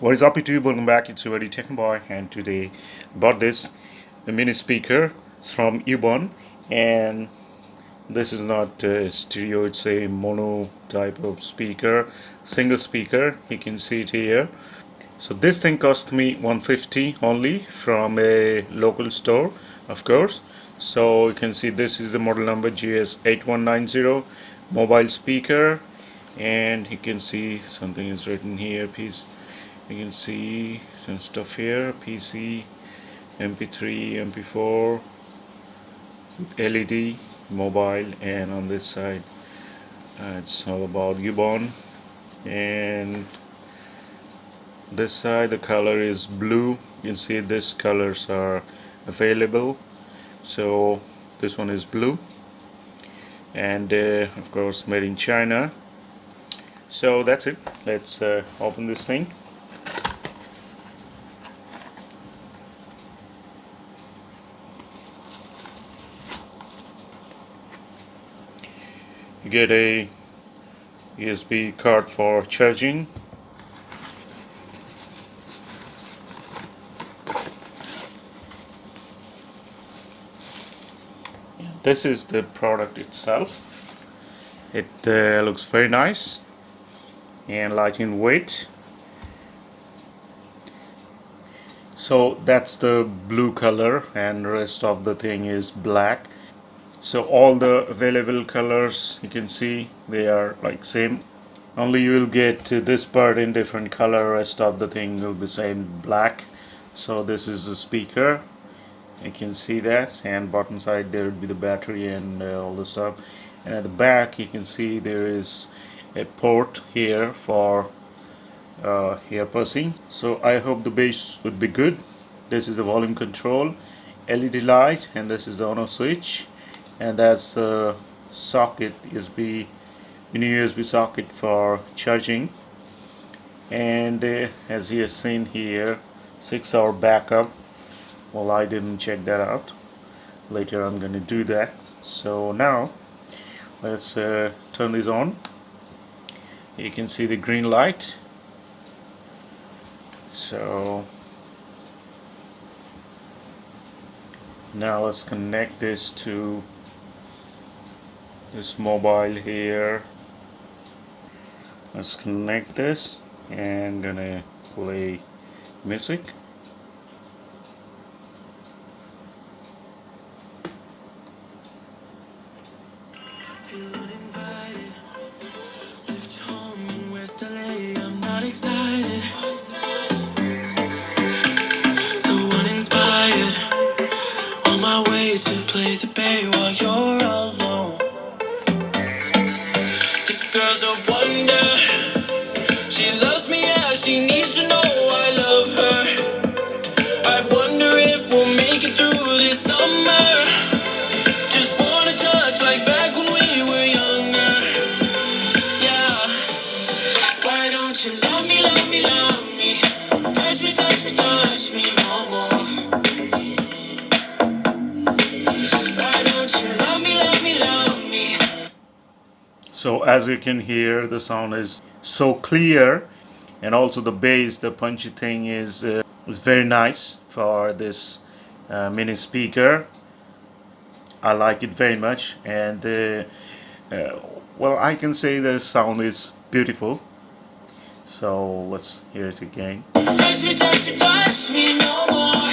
What is up YouTube? Welcome back. It's your technoboy, and today I bought this mini speaker. It's from Ubon, and this is not stereo, it's a mono type of speaker, single speaker. You can see it here. So this thing cost me 150 only from a local store, of course. So you can see this is the model number GS8190 mobile speaker, and you can see something is written here. Please, you can see some stuff here: PC, MP3, MP4, LED, mobile, and on this side it's all about Ubon. And this side the color is blue. You can see these colors are available. So this one is blue, and of course made in China. So that's it. Let's open this thing. You get a USB card for charging. This is the product itself. It looks very nice and light in weight. So that's the blue color, and the rest of the thing is black. So all the available colors, you can see they are like same, only you will get this part in different color, rest of the thing will be same black. So this is the speaker, you can see that, and bottom side there will be the battery and all the stuff. And at the back you can see there is a port here for earpiecing. So I hope the bass would be good. This is the volume control, LED light, and this is the on off switch, and that's the socket, USB, mini USB socket for charging. And as you have seen here, 6-hour backup. Well, I didn't check that out. Later I'm going to do that. So now let's turn this on. You can see the green light. So now let's connect this to this mobile here. Let's connect this, and I'm gonna play music. I'm not excited, so uninspired. On my way to play the bay while you're alone. This girl's a wonder. She loves me, yeah, she needs to know I love her. I wonder if we'll make it through this summer. Just wanna touch like back when we were younger. Yeah. Why don't you love me, love me, love me? Touch me, touch me, touch me no more. Why don't you love me, love me, love me? So as you can hear, the sound is so clear, and also the bass, the punchy thing is very nice for this mini speaker. I like it very much, and well, I can say the sound is beautiful. So let's hear it again. Touch me, touch me, touch me no more.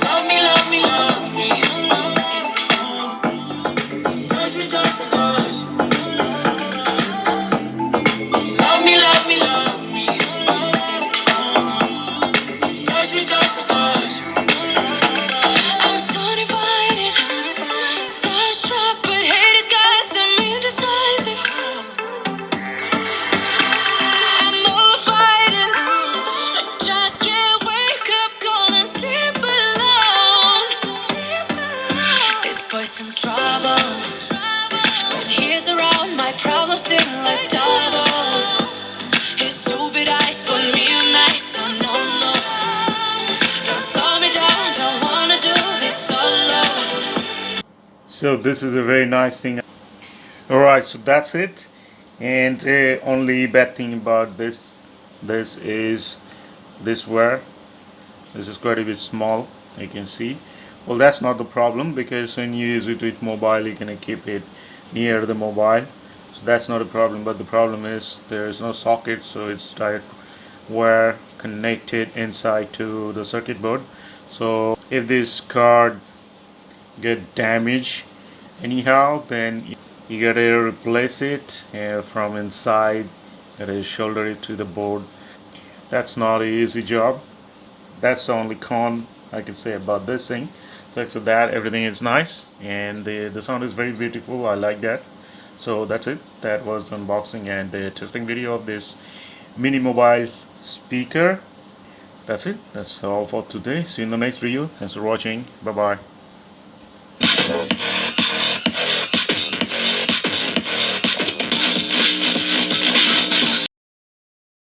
Love me, love me, love me. Touch me, touch me, touch me. Love me, love me, love me. Touch me, touch me, touch me. I'm so divided, starstruck, but hate has got some indecisive. I'm over fighting. I just can't wake up, cold and sleep alone. This boy's some trouble. When he's around, my problems seem like double. His stupid eyes put me on ice, so no, no. Don't slow me down, don't wanna do this solo. So this is a very nice thing. Alright, so that's it. And only bad thing about this is this wear. This is quite a bit small, you can see. Well, that's not the problem, because when you use it with mobile, you can keep it near the mobile, so that's not a problem. But the problem is there is no socket, so it's direct wire connected inside to the circuit board. So if this card get damaged anyhow, then you gotta replace it from inside. Gotta solder it to the board. That's not an easy job. That's the only con I can say about this thing. So except that, everything is nice, and the sound is very beautiful. I like that. So that's it. That was the unboxing and the testing video of this mini mobile speaker. That's it. That's all for today. See you in the next video. Thanks for watching. Bye bye.